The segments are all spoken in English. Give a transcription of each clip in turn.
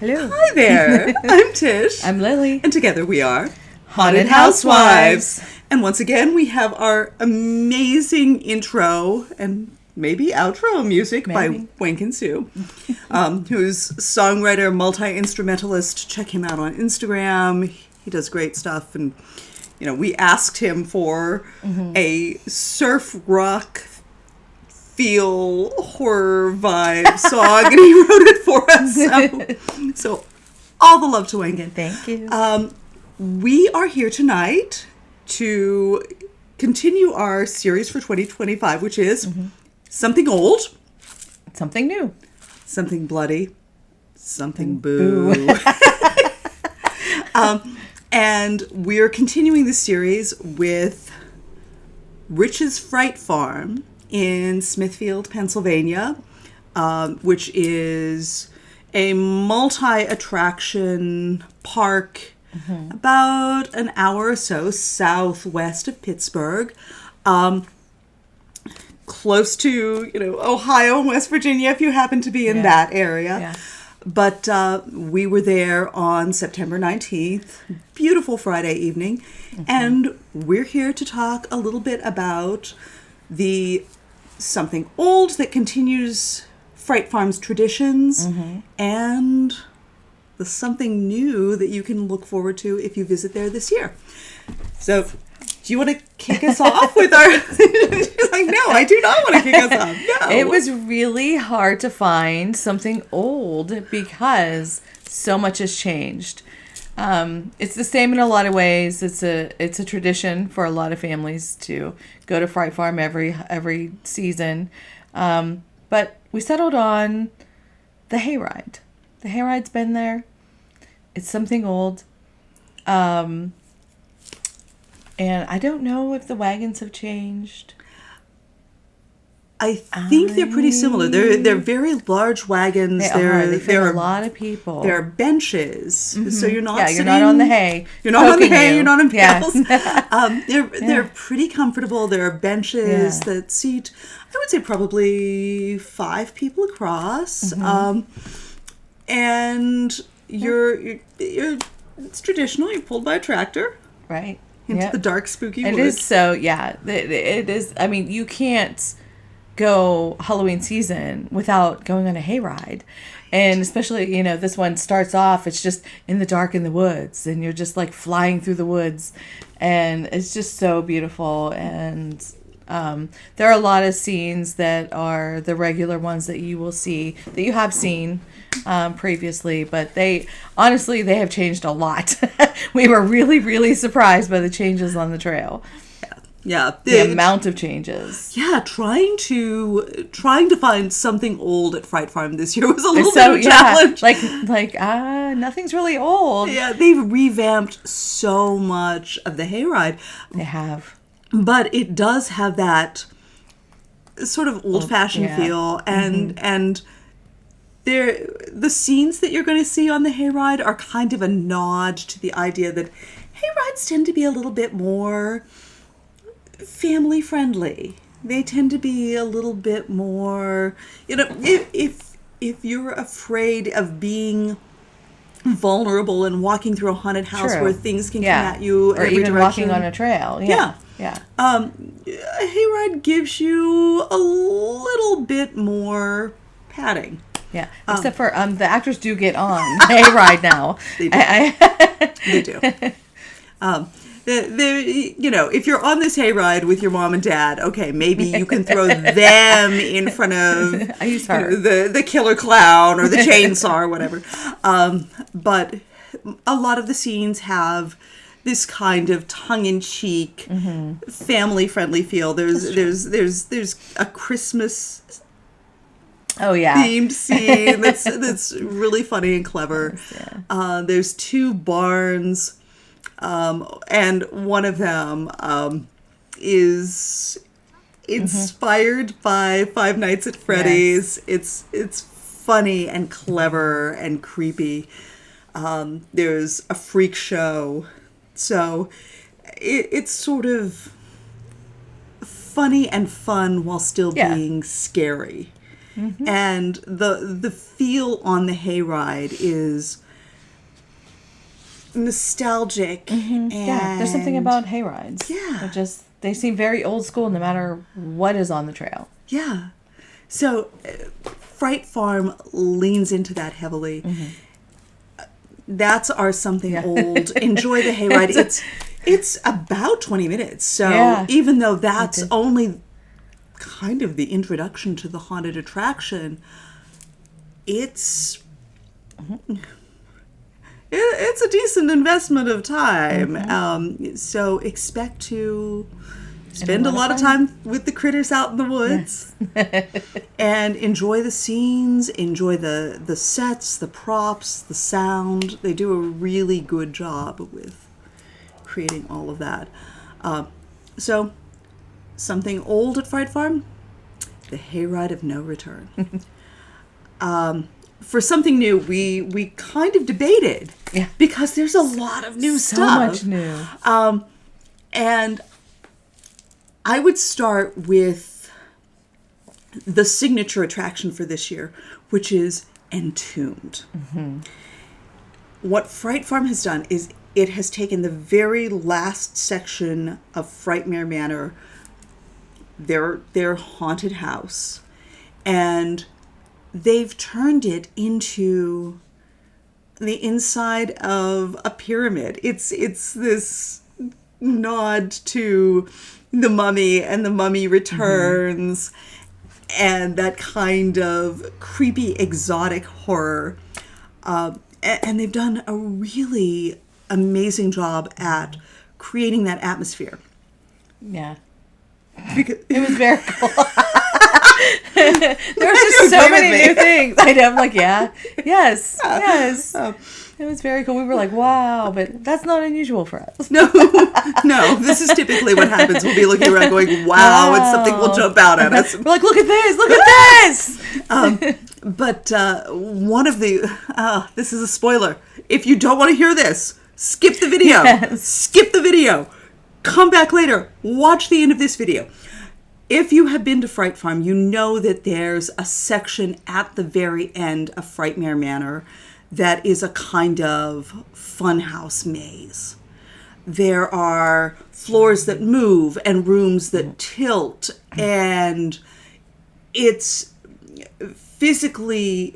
Hello. Hi there. I'm Tish. I'm Lily. And together we are Haunted Housewives. And once again, we have our amazing intro and maybe outro music by Wink and Sue, who's songwriter, multi-instrumentalist. Check him out on Instagram. He does great stuff. And, you know, we asked him for a surf rock feel horror vibe song, and he wrote it for us. So all the love to Wengen. Thank you. We are here tonight to continue our series for 2025, which is something old, something new, something bloody, something boo. And we're continuing this series with Rich's Fright Farm in Smithfield, Pennsylvania, which is a multi-attraction park about an hour or so southwest of Pittsburgh, close to, Ohio and West Virginia, if you happen to be in that area. Yeah. But we were there on September 19th, beautiful Friday evening, and we're here to talk a little bit about the something old that continues Fright Farm's traditions and the something new that you can look forward to if you visit there this year. So, do you want to kick us off with our... She's like, no, I do not want to kick us off. No. It was really hard to find something old because so much has changed. It's the same in a lot of ways. It's a tradition for a lot of families to go to Fright Farm every season. But we settled on the hayride. The hayride's been there. It's something old. And I don't know if the wagons have changed. I think they're pretty similar. They're very large wagons. They fit a lot of people. There are benches, so you're not you're not on the hay. You're not on the hay. You're not in pails. Yeah. They're pretty comfortable. There are benches that seat, I would say, probably 5 people across. And it's traditional. You're pulled by a tractor, right, into the dark, spooky woods. It is so. Yeah, it is. I mean, you can't go Halloween season without going on a hayride. And especially, this one starts off, it's just in the dark in the woods, and you're just like flying through the woods, and it's just so beautiful. And there are a lot of scenes that are the regular ones that you will see, that you have seen previously, but they have changed a lot. We were really, really surprised by the changes on the trail. Yeah, the amount of changes. Yeah, trying to find something old at Fright Farm this year was a little bit of a challenge. Nothing's really old. Yeah, they've revamped so much of the hayride. They have, but it does have that sort of old-fashioned feel, and the scenes that you're going to see on the hayride are kind of a nod to the idea that hayrides tend to be a little bit more family friendly. They tend to be a little bit more, if you're afraid of being vulnerable and walking through a haunted house where things can come at you or even direction. Walking on a trail. Yeah. A hayride gives you a little bit more padding. Yeah, except for the actors do get on the hayride now. They do. They do. If you're on this hayride with your mom and dad, okay, maybe you can throw them in front of I use her. The killer clown or the chainsaw or whatever. But a lot of the scenes have this kind of tongue-in-cheek, family-friendly feel. There's a Christmas themed scene that's really funny and clever. There's 2 barns. And one of them is inspired by Five Nights at Freddy's. Yes. It's funny and clever and creepy. There's a freak show. So it's sort of funny and fun while still being scary. and the feel on the hayride is nostalgic. And Yeah, there's something about hayrides. Yeah. They seem very old school no matter what is on the trail. Yeah. So Fright Farm leans into that heavily. That's our something old. Enjoy the hayride. It's about 20 minutes. So even though that's only kind of the introduction to the haunted attraction, it's a decent investment of time. So expect to spend a lot of time with the critters out in the woods. And enjoy the scenes, enjoy the sets, the props, the sound. They do a really good job with creating all of that. So, something old at Fright Farm, the hayride of no return. For something new, we kind of debated. Yeah. Because there's a lot of new stuff. So much new. And I would start with the signature attraction for this year, which is Entombed. What Fright Farm has done is it has taken the very last section of Frightmare Manor, their haunted house, and they've turned it into the inside of a pyramid. It's this nod to The Mummy and The Mummy Returns, and that kind of creepy exotic horror. And they've done a really amazing job at creating that atmosphere. Yeah. Because it was very cool. There were just so many new things. I'm like, yes. It was very cool. We were like, wow, but that's not unusual for us. No, this is typically what happens. We'll be looking around going, wow, and something will jump out at us. We're like, look at this. But one of the, this is a spoiler. If you don't want to hear this, skip the video. Yes. Skip the video. Come back later. Watch the end of this video. If you have been to Fright Farm, you know that there's a section at the very end of Frightmare Manor that is a kind of funhouse maze. There are floors that move and rooms that tilt, and it's physically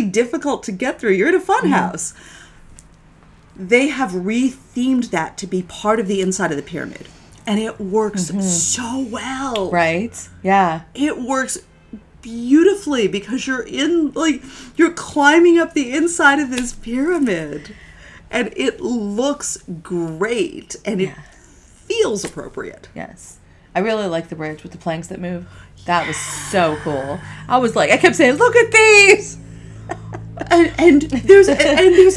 difficult to get through. You're in a funhouse. They have rethemed that to be part of the inside of the pyramid, and it works so well. Right? Yeah. It works beautifully because you're climbing up the inside of this pyramid, and it looks great, and it feels appropriate. Yes. I really like the bridge with the planks that move. That was so cool. I kept saying, look at these! And there's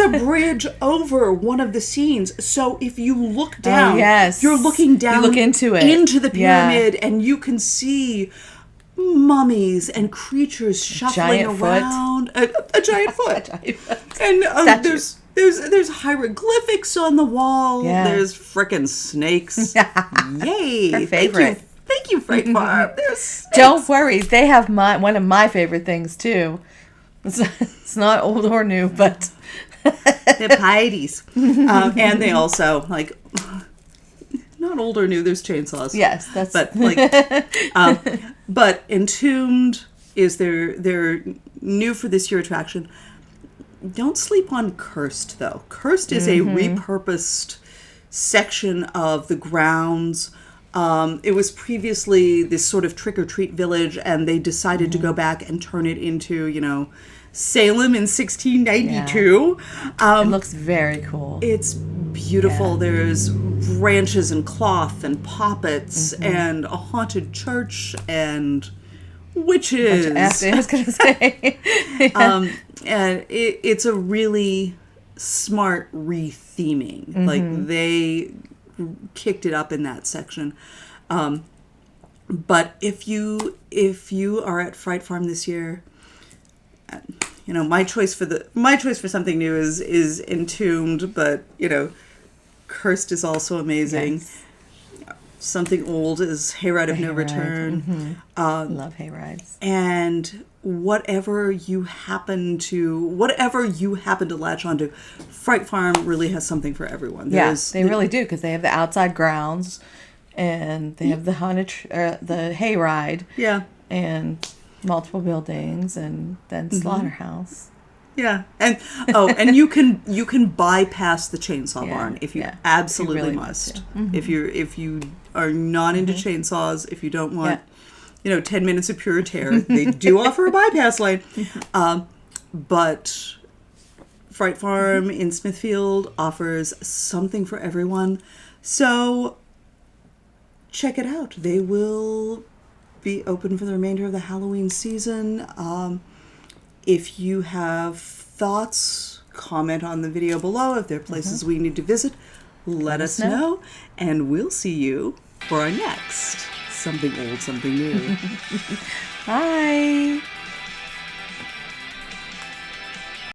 a bridge over one of the scenes. So if you look down, you're looking down, you look into it, into the pyramid, and you can see mummies and creatures shuffling around. A giant foot. And there's hieroglyphics on the wall. Yeah. There's frickin' snakes. Yay! Her favorite. Thank you, Fright Farm. There's snakes. Don't worry, they have one of my favorite things too. It's not old or new, but they're pieties. And they also, not old or new, there's chainsaws. Yes, that's... But Entombed is their new for this year attraction. Don't sleep on Cursed, though. Cursed is a repurposed section of the grounds. It was previously this sort of trick-or-treat village, and they decided to go back and turn it into, Salem in 1692. It looks very cool. It's beautiful. Yeah. There's branches and cloth and poppets and a haunted church and witches. I was going to say. And it's a really smart retheming. They kicked it up in that section. But if you are at Fright Farm this year, my choice for something new is Entombed, but Cursed is also amazing. Yes. Something old is Hayride of No Return. Love hayrides. And whatever you happen to latch onto, Fright Farm really has something for everyone. They really do, because they have the outside grounds, and they have the the hayride. Yeah. And multiple buildings, and then slaughterhouse. Yeah, and you can bypass the chainsaw barn if you absolutely really must. If you are not into chainsaws, if you don't want 10 minutes of pure terror, they do offer a bypass lane. But Fright Farm in Smithfield offers something for everyone. So check it out. They will be open for the remainder of the Halloween season. If you have thoughts, comment on the video below. If there are places we need to visit, let us know. And we'll see you for our next Something Old, Something New. Bye.